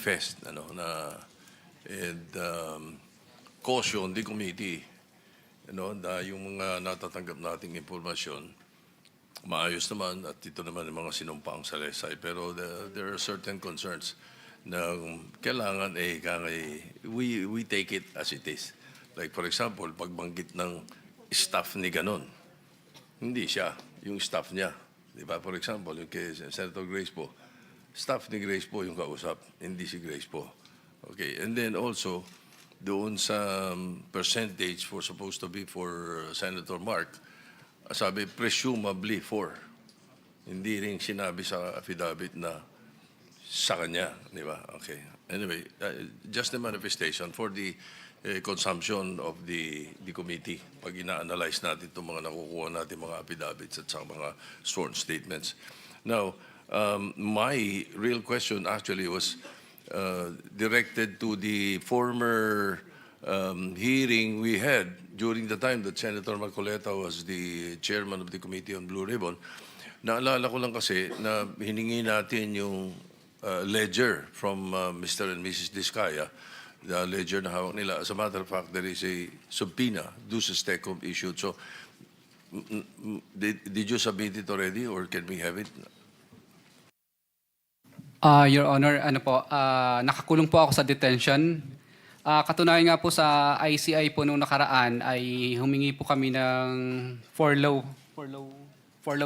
manifest and caution the committee na yung mga natatanggap nating impormasyon maayos naman at ito naman yung mga sinumpaang salaysay, pero there are certain concerns na kailangan we take it as it is. Like for example, pagbanggit ng staff ni ganon, hindi siya, yung staff niya. Di ba? For example, yung kay Senator Grace po, staff ni Grace po yung kausap, hindi si Grace po. Okay, and then also, doon sa percentage supposed to be for Senator Mark, sabi presumably for. Hindi rin sinabi sa affidavit na sa kanya, di ba? Okay. Anyway, just the manifestation for the consumption of the committee pag ina-analyze natin itong mga nakukuha natin mga affidavits at sa mga sworn statements. Now, my real question actually was directed to the former hearing we had during the time that Senator Marcoleta was the chairman of the Committee on Blue Ribbon. Naalala ko lang kasi na hiningi natin yung ledger from Mr. and Mrs. Diskaya, the ledger na hawak nila. As a matter of fact, there is a subpoena, duces tecum issued. So, did you submit it already or can we have it? Your Honor, nakakulong po ako sa detention. Katunayan nga po sa ICI po nung nakaraan ay humingi po kami ng for law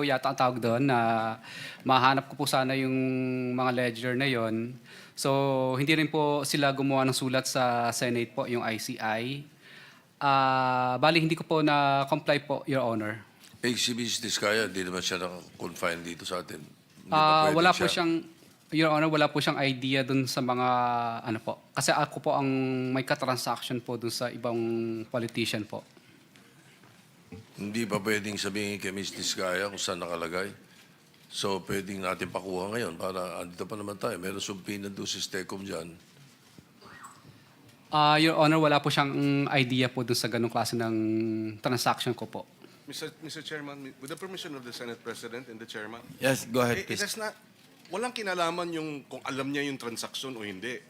yata ang tawag doon na mahanap ko po sana yung mga ledger na yon. So hindi rin po sila gumawa ng sulat sa Senate po yung ICI. Bali hindi ko po na-comply po, Your Honor. Si Mrs. Diskaya, di naman siya naka-confine dito sa atin. Wala po siyang Your Honor, wala po siyang idea dun sa mga, po. Kasi ako po ang may ka-transaction po dun sa ibang politician po. Hindi pa pwedeng sabihin kay Ms. Diskaya kung saan nakalagay. So, pwedeng natin pakuha ngayon para andito pa naman tayo. Meron subpoena duces tecum dyan. Your Honor, wala po siyang idea po dun sa ganung klase ng transaction ko po. Mr. Chairman, with the permission of the Senate President and the Chairman. Yes, go ahead, please. Walang kinalaman yung kung alam niya yung transaksyon o hindi.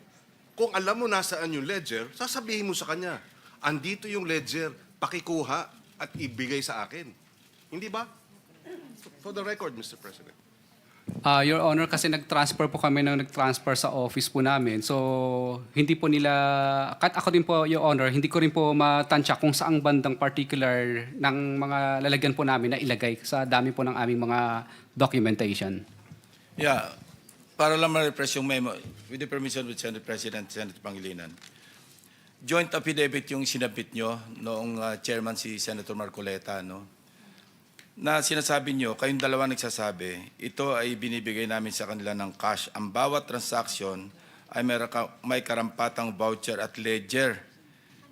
Kung alam mo nasaan yung ledger, sasabihin mo sa kanya, andito yung ledger, pakikuha at ibigay sa akin. Hindi ba? For the record, Mr. President. Your Honor, kasi nag-transfer po kami sa office po namin. So, hindi po nila, kahit ako din po, Your Honor, hindi ko rin po matansya kung saang bandang particular ng mga lalagyan po namin na ilagay sa dami po ng aming mga documentation. Yeah, para lang ma-refresh yung memo, with the permission of the Senate President, Senator Pangilinan. Joint affidavit yung sinabit nyo noong chairman si Senator Marcoleta, no? Na sinasabi nyo, kayong dalawa nagsasabi, ito ay binibigay namin sa kanila ng cash. Ang bawat transaction ay may karampatang voucher at ledger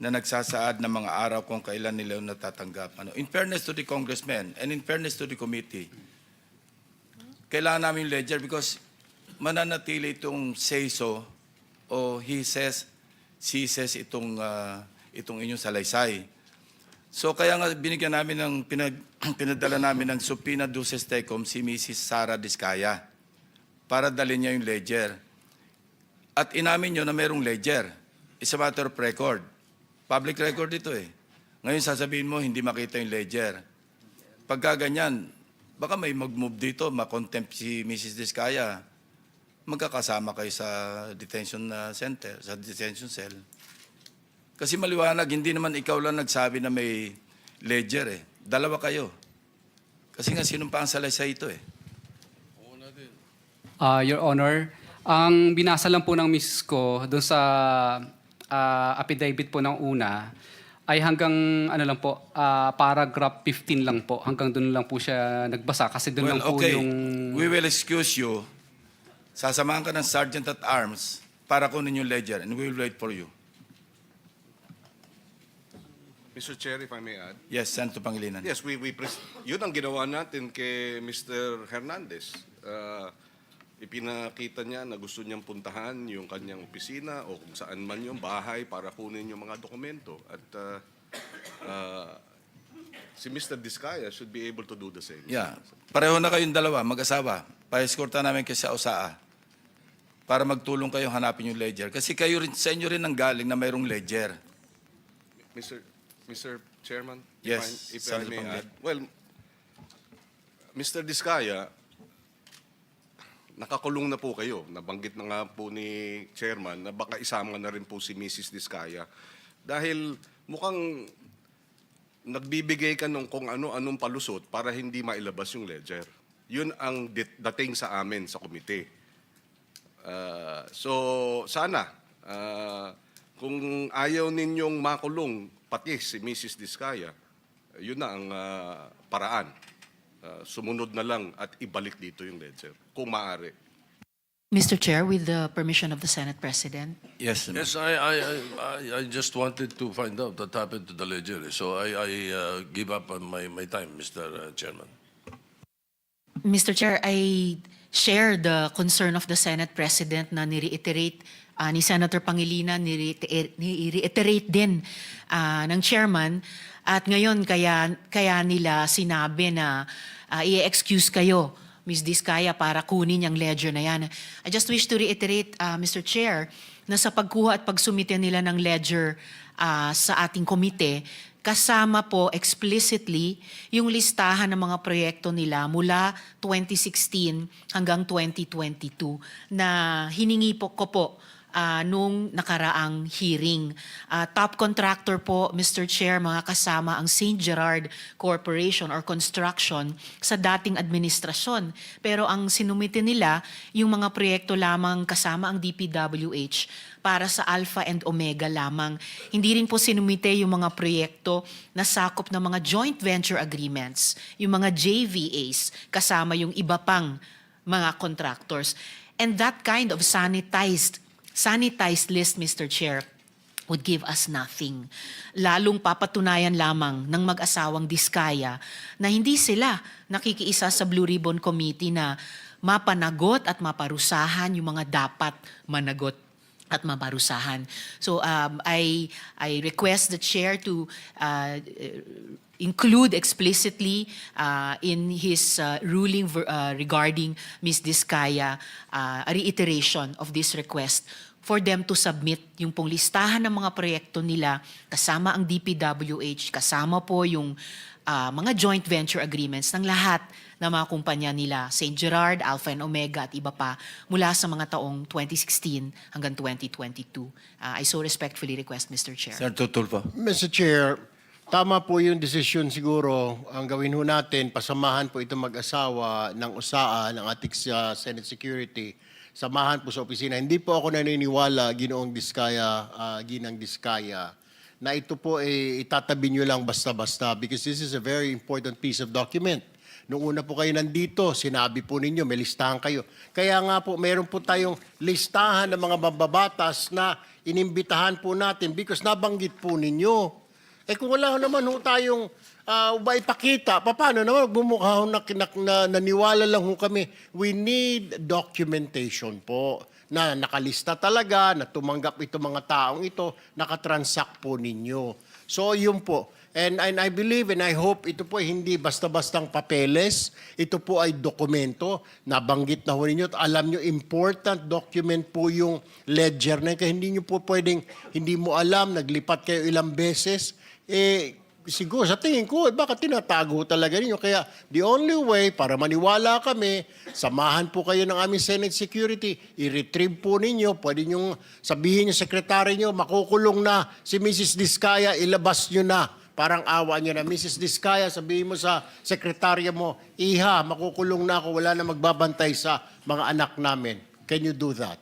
na nagsasaad ng mga araw kung kailan nila natatanggap. In fairness to the congressmen and in fairness to the committee, kailangan namin yung ledger because mananatili itong say-so o he says, she says itong inyong salaysay. So kaya nga binigyan namin pinadala namin ng subpoena duces tecum si Mrs. Sara Diskaya para dalhin niya yung ledger. At inamin nyo na mayroong ledger. It's a matter of record. Public record ito eh. Ngayon sasabihin mo hindi makita yung ledger. Pagka ganyan, baka may mag-move dito, makontempt si Mrs. Diskaya. Magkakasama kayo sa detention center, sa detention cell. Kasi maliwanag, hindi naman ikaw lang nagsabi na may ledger eh. Dalawa kayo. Kasi nga sinumpa ang salaysay ito eh. Your Honor, ang binasa lang po ng miss ko doon sa affidavit po ng una, ay hanggang paragraph 15 lang po. Hanggang doon lang po siya nagbasa kasi doon lang po yung... We will excuse you. Sasamahan ka ng Sergeant at Arms para kunin yung ledger and we will wait for you. Mr. Chair, if I may add. Yes, Senator Pangilinan. Yes, yun ang ginawa natin kay Mr. Hernandez. Ipinakita niya na gusto niyang puntahan yung kanyang opisina o kung saan man yung bahay para kunin yung mga dokumento. At si Mr. Diskaya should be able to do the same. Yeah. Pareho na kayong dalawa, mag-asawa. Pa-escorta namin kayo sa USAA para magtulong kayo hanapin yung ledger. Kasi kayo rin, sa inyo rin ang galing na mayroong ledger. Mr. Chairman, Yes, if I Senator may Pangilinan. add. Well, Mr. Diskaya, nakakulong na po kayo. Nabanggit na nga po ni Chairman na baka isama na rin po si Mrs. Diskaya. Dahil mukhang nagbibigay ka ng kung ano-anong palusot para hindi mailabas yung ledger. Yun ang dating sa amin sa komite. So sana, kung ayaw ninyong makulong pati si Mrs. Diskaya, yun na ang paraan. Sumunod na lang at ibalik dito yung ledger, kung maaari. Mr. Chair, with the permission of the Senate President. Yes. Yes, I just wanted to find out what happened to the ledger. So I give up on my time, Mr. Chairman. Mr. Chair, I share the concern of the Senate President na ni-reiterate ni Senator Pangilinan, ni-reiterate din ng Chairman. At ngayon, kaya nila sinabi na i-excuse kayo, Ms. Diskaya, para kunin yung ledger na yan. I just wish to reiterate, Mr. Chair, na sa pagkuha at pagsumite nila ng ledger sa ating komite, kasama po explicitly yung listahan ng mga proyekto nila mula 2016 hanggang 2022 na hiningi po ko po nung nakaraang hearing. Top contractor po, Mr. Chair, mga kasama ang St. Gerard Corporation or Construction sa dating administrasyon. Pero ang sinumite nila, yung mga proyekto lamang kasama ang DPWH para sa Alpha and Omega lamang. Hindi rin po sinumite yung mga proyekto na sakop ng mga joint venture agreements, yung mga JVAs, kasama yung iba pang mga contractors. And that kind of sanitized list, Mr. Chair, would give us nothing. Lalong papatunayan lamang ng mag-asawang Diskaya na hindi sila nakikiisa sa Blue Ribbon Committee na mapanagot at maparusahan yung mga dapat managot at maparusahan. So I request the chair to include explicitly in his ruling regarding Ms. Diskaya a reiteration of this request for them to submit yung pong listahan ng mga proyekto nila kasama ang DPWH, kasama po yung mga joint venture agreements ng lahat na mga kumpanya nila, St. Gerard, Alpha and Omega at iba pa mula sa mga taong 2016 hanggang 2022. I so respectfully request, Mr. Chair. Senator Tulfo. Mr. Chair, tama po yung desisyon siguro. Ang gawin ho natin, pasamahan po itong mag-asawa ng USAA, ng ating Senate Security. Samahan po sa opisina. Hindi po ako naniniwala, Ginang Diskaya, na ito po itatabi nyo lang basta-basta because this is a very important piece of document. Noong una po kayo nandito, sinabi po ninyo, may listahan kayo. Kaya nga po, meron po tayong listahan ng mga mababatas na inimbitahan po natin because nabanggit po ninyo. Kung wala naman ho tayong ipakita, paano naman bumukha ho na naniwala lang ho kami. We need documentation po na nakalista talaga, na tumanggap itong mga taong ito, nakatransact po ninyo. So yun po. And I believe and I hope ito po hindi basta-bastang papeles. Ito po ay dokumento. Nabanggit na ho ninyo. Alam nyo, important document po yung ledger na yun. Kaya hindi nyo po pwedeng, hindi mo alam, naglipat kayo ilang beses. Siguro sa tingin ko, baka tinatago talaga ninyo. Kaya the only way para maniwala kami, samahan po kayo ng aming Senate Security, i-retrieve po ninyo, pwede nyo sabihin yung sekretary nyo, makukulong na si Mrs. Diskaya, ilabas nyo na. Parang awa nyo na, Mrs. Diskaya, sabihin mo sa sekretarya mo, Iha, makukulong na ako, wala na magbabantay sa mga anak namin. Can you do that?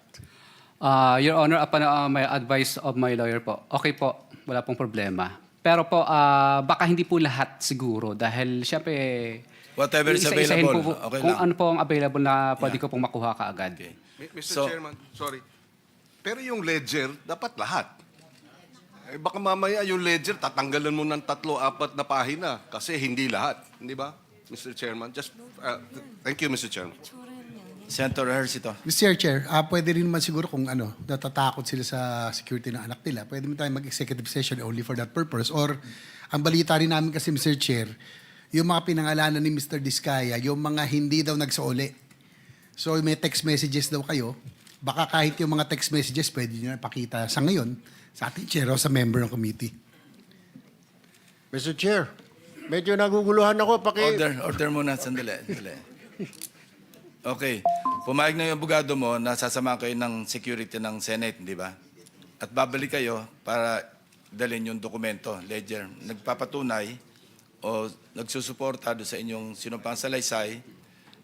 Your Honor, upon my advice of my lawyer po, okay po, wala pong problema. Pero po, baka hindi po lahat siguro dahil syempre, Whatever is isa-isahin available, po, okay kung lang. ano po ang available na pwede ko pong makuha kaagad. Okay. Mr. So- Chairman, sorry. Pero yung ledger, dapat lahat. Baka mamaya yung ledger, tatanggalan mo ng 3-4 na pahina kasi hindi lahat. Hindi ba, Mr. Chairman? Just, thank you, Mr. Chairman. Senator Ejercito. Mr. Chair, pwede rin naman siguro kung natatakot sila sa security ng anak nila, pwede mo tayo mag-executive session only for that purpose. Or, ang balita rin namin kasi, Mr. Chair, yung mga pinangalanan ni Mr. Diskaya, yung mga hindi daw nagsauli. So, may text messages daw kayo baka kahit yung mga text messages, pwede nyo na pakita sa ngayon sa ating chair o sa member ng committee. Mr. Chair, medyo naguguluhan ako. Order muna, sandali. Okay. Pumayag na yung abogado mo na sasamahan kayo ng security ng Senate, di ba? At babalik kayo para dalhin yung dokumento, ledger. Nagpapatunay o nagsusuporta doon sa inyong sinumpang salaysay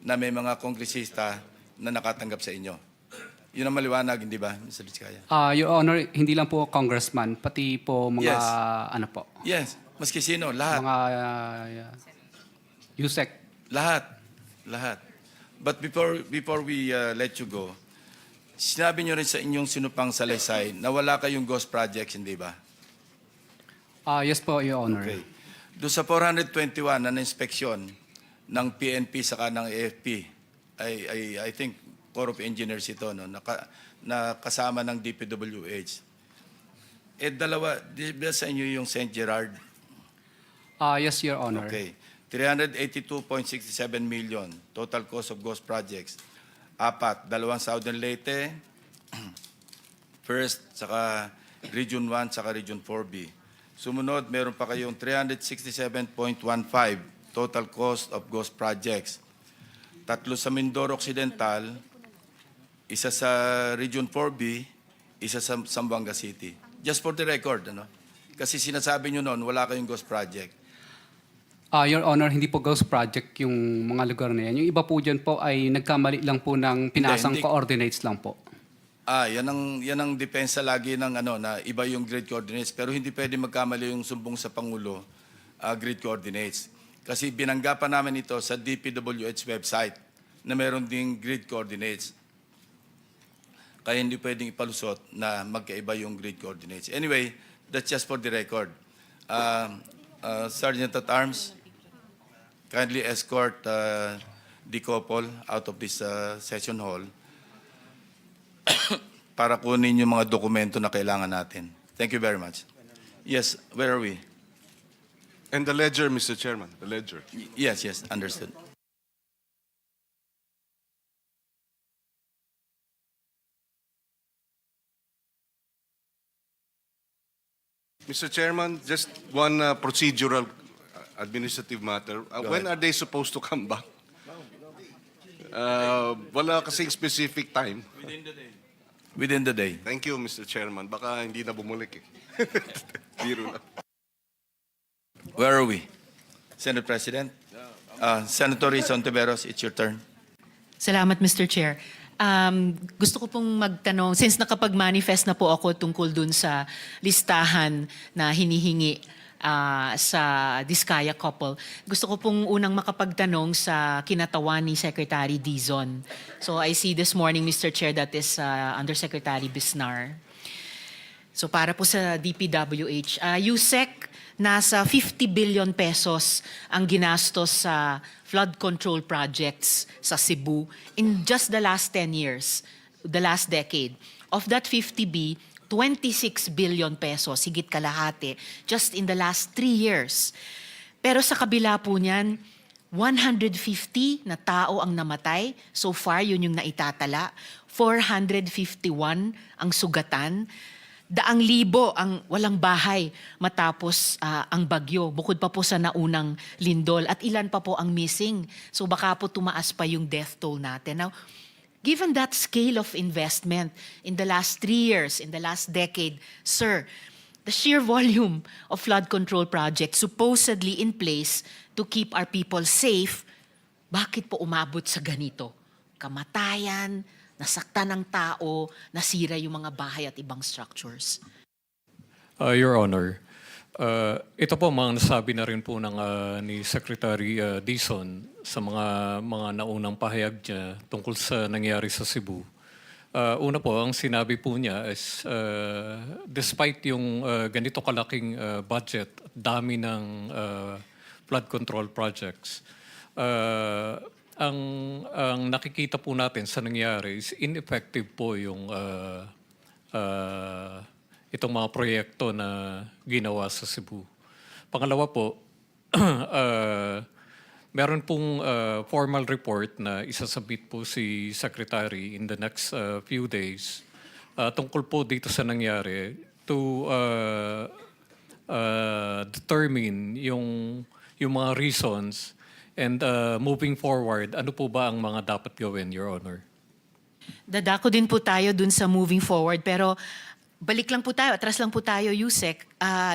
na may mga kongresista na nakatanggap sa inyo. Yun ang maliwanag, hindi ba, Mr. Diskaya? Your Honor, hindi lang po congressman, pati po mga Yes. ano po, Yes, maski sino, lahat. mga USEC. Lahat. But before we let you go, sinabi nyo rin sa inyong sinupang salaysay na wala kayong ghost projects, hindi ba? Yes po, Your Honor. Okay. Doon sa 421 na inspeksyon ng PNP saka ng AFP, I think Corps of Engineers ito, no, na kasama ng DPWH. Dalawa, di ba sa inyo yung St. Gerard? Yes, Your Honor. Okay. 382.67 million total cost of ghost projects. 4, 2 Southern Leyte, First, saka Region 1, saka Region 4B. Sumunod, meron pa kayong 367.15 total cost of ghost projects. 3 sa Mindoro Occidental, 1 sa Region 4B, 1 sa Zamboanga City. Just for the record, ano? Kasi sinasabi nyo noon, wala kayong ghost project. Your Honor, hindi po ghost project yung mga lugar na yan. Yung iba po dyan po ay nagkamali lang po ng pinasang Hindi. coordinates lang po. Yan ang depensa lagi ng na iba yung grid coordinates, pero hindi pwede magkamali yung sumbong sa Pangulo grid coordinates. Kasi binangga pa namin ito sa DPWH website na meron ding grid coordinates. Kaya hindi pwedeng ipalusot na magkaiba yung grid coordinates. Anyway, that's just for the record. Sergeant at Arms, kindly escort the couple out of this session hall para kunin yung mga dokumento na kailangan natin. Thank you very much. Yes, where are we? And the ledger, Mr. Chairman, the ledger. Yes, understood. Mr. Chairman, just one procedural administrative matter. When are they supposed to come back? Wala kasing specific time. Within the day. Thank you, Mr. Chairman. Baka hindi na bumulik eh. Biro lang. Where are we? Senate President? Senator Rizon Tiveros, it's your turn. Salamat, Mr. Chair. Gusto ko pong magtanong, since nakapag-manifest na po ako tungkol dun sa listahan na hinihingi sa Diskaya couple, gusto ko pong unang makapagtanong sa kinatawan ni Secretary Dizon. So I see this morning, Mr. Chair, that is Undersecretary Bisnar. So para po sa DPWH, USEC, nasa 50 billion pesos ang ginastos sa flood control projects sa Cebu in just the last 10 years, the last decade. Of that 50B, 26 billion pesos, higit kalahati, just in the last 3 years. Pero sa kabila po niyan, 150 na tao ang namatay. So far, yun yung naitatala. 451 ang sugatan. 100,000 ang walang bahay matapos ang bagyo. Bukod pa po sa naunang lindol. At ilan pa po ang missing. So baka po tumaas pa yung death toll natin. Now, given that scale of investment in the last 3 years, in the last decade, sir, the sheer volume of flood control projects supposedly in place to keep our people safe, bakit po umabot sa ganito? Kamatayan, nasaktan ng tao, nasira yung mga bahay at ibang structures. Your Honor, ito po mga nasabi na rin po ng ni Secretary Dizon sa mga naunang pahayag niya tungkol sa nangyari sa Cebu. Una po, ang sinabi po niya is despite yung ganito kalaking budget, dami ng flood control projects, ang nakikita po natin sa nangyari is ineffective po yung itong mga proyekto na ginawa sa Cebu. Pangalawa po, meron pong formal report na isasabit po si Secretary in the next few days tungkol po dito sa nangyari to determine yung mga reasons and moving forward, ano po ba ang mga dapat gawin, Your Honor? Dadako din po tayo dun sa moving forward, pero balik lang po tayo, atras lang po tayo, Yusek,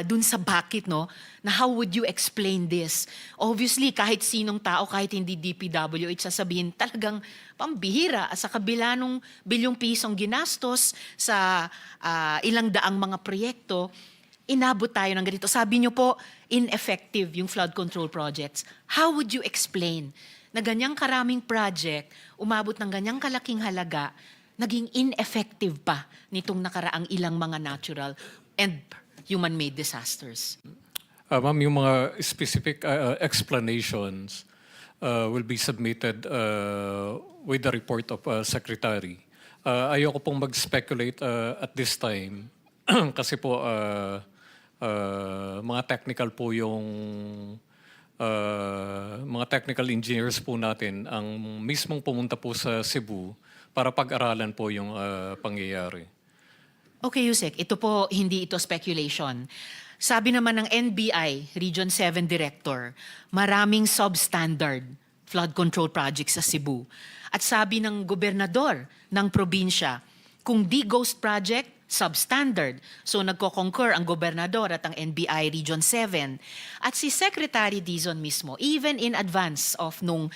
dun sa bakit, no? Na how would you explain this? Obviously, kahit sinong tao, kahit hindi DPWH, sasabihin talagang pambihira sa kabila nung bilyong pisong ginastos sa ilang daang mga proyekto, inabot tayo ng ganito. Sabi niyo po, ineffective yung flood control projects. How would you explain na ganyang karaming project, umabot ng ganyang kalaking halaga, naging ineffective pa nitong nakaraang ilang mga natural and human-made disasters? Ma'am, yung mga specific explanations will be submitted with the report of Secretary. Ayoko pong mag-speculate at this time kasi po mga technical po yung mga technical engineers po natin ang mismong pumunta po sa Cebu para pag-aralan po yung pangyayari. Okay, Yusek, ito po, hindi ito speculation. Sabi naman ng NBI, Region 7 Director, maraming substandard flood control projects sa Cebu. At sabi ng gobernador ng probinsya, kung di ghost project, substandard. So nagko-concur ang gobernador at ang NBI Region 7. At si Secretary Dizon mismo, even in advance of nung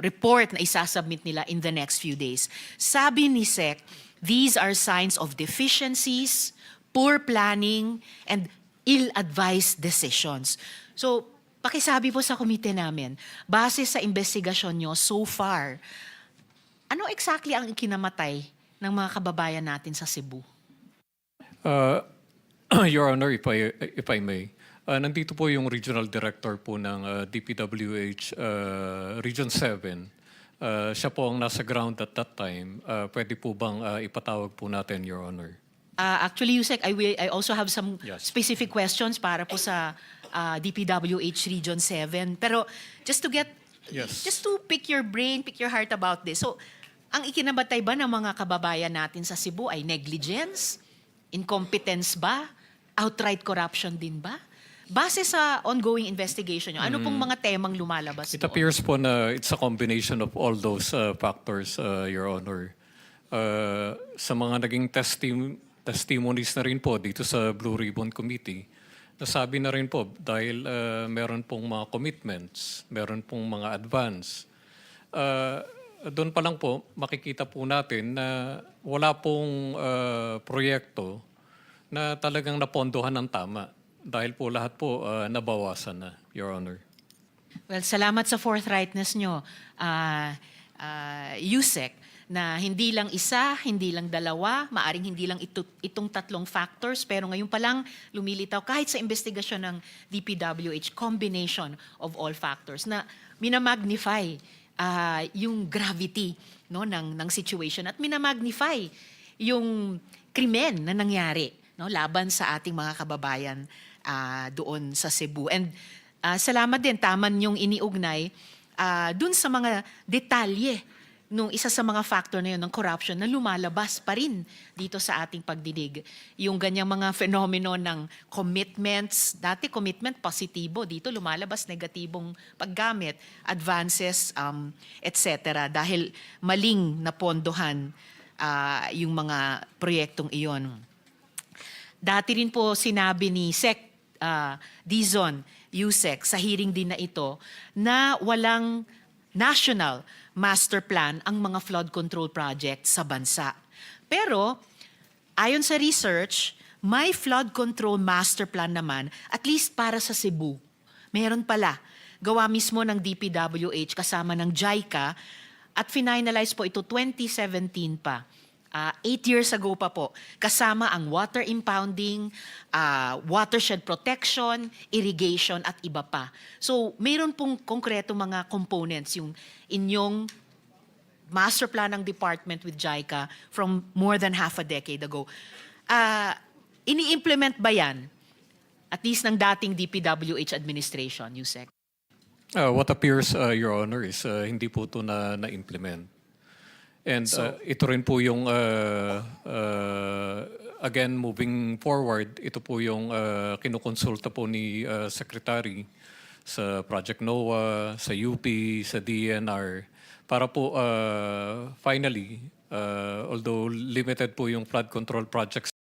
report na isasubmit nila in the next few days, sabi ni Sec, these are signs of deficiencies, poor planning, and ill-advised decisions. So, pakisabi po sa komite namin, base sa investigasyon nyo so far, ano exactly ang ikinamatay ng mga kababayan natin sa Cebu? Your Honor, if I may, nandito po yung Regional Director po ng DPWH Region 7. Siya po ang nasa ground at that time. Pwede po bang ipatawag po natin, Your Honor? Actually, Yusek, I also have some Yes. specific questions para po sa DPWH Region 7. Pero just to get, Yes. just to pick your brain, pick your heart about this. So, ang ikinabatay ba ng mga kababayan natin sa Cebu ay negligence? Incompetence ba? Outright corruption din ba? Base sa ongoing investigation nyo, ano pong mga temang lumalabas It doon? appears po na it's a combination of all those factors, Your Honor. Sa mga naging testimonies na rin po dito sa Blue Ribbon Committee, nasabi na rin po dahil meron pong mga commitments, meron pong mga advance. Doon pa lang po, makikita po natin na wala pong proyekto na talagang napondohan ng tama dahil po lahat po nabawasan na, Your Honor. Well, salamat sa forthrightness nyo, Yusek, na hindi lang isa, hindi lang dalawa, maaring hindi lang itong tatlong factors, pero ngayon pa lang lumilitaw kahit sa investigasyon ng DPWH, combination of all factors na minamagnify yung gravity, no, ng situation at minamagnify yung krimen na nangyari, no, laban sa ating mga kababayan doon sa Cebu. And salamat din, taman yung iniugnay dun sa mga detalye nung isa sa mga factor na yun ng corruption na lumalabas pa rin dito sa ating pagdidig. Yung ganyang mga fenomeno ng commitments, dati commitment positibo, dito lumalabas negatibong paggamit, advances, etc. Dahil maling napondohan yung mga proyektong iyon. Dati rin po sinabi ni Sec Dizon, Yusek, sa hearing din na ito, na walang national master plan ang mga flood control projects sa bansa. Pero, ayon sa research, may flood control master plan naman, at least para sa Cebu. Meron pala. Gawa mismo ng DPWH kasama ng JICA at finalize po ito 2017 pa. 8 years ago pa po, kasama ang water impounding, watershed protection, irrigation at iba pa. So, mayroon pong konkreto mga components yung inyong master plan ng department with JICA from more than half a decade ago. Ini-implement ba yan? At least ng dating DPWH administration, Yusek? What appears, Your Honor, is hindi po ito na-implement. And ito rin po yung, again, moving forward, ito po yung kinukonsulta po ni Secretary sa Project NOAA, sa UP, sa DNR, para po finally, although limited po yung flood control projects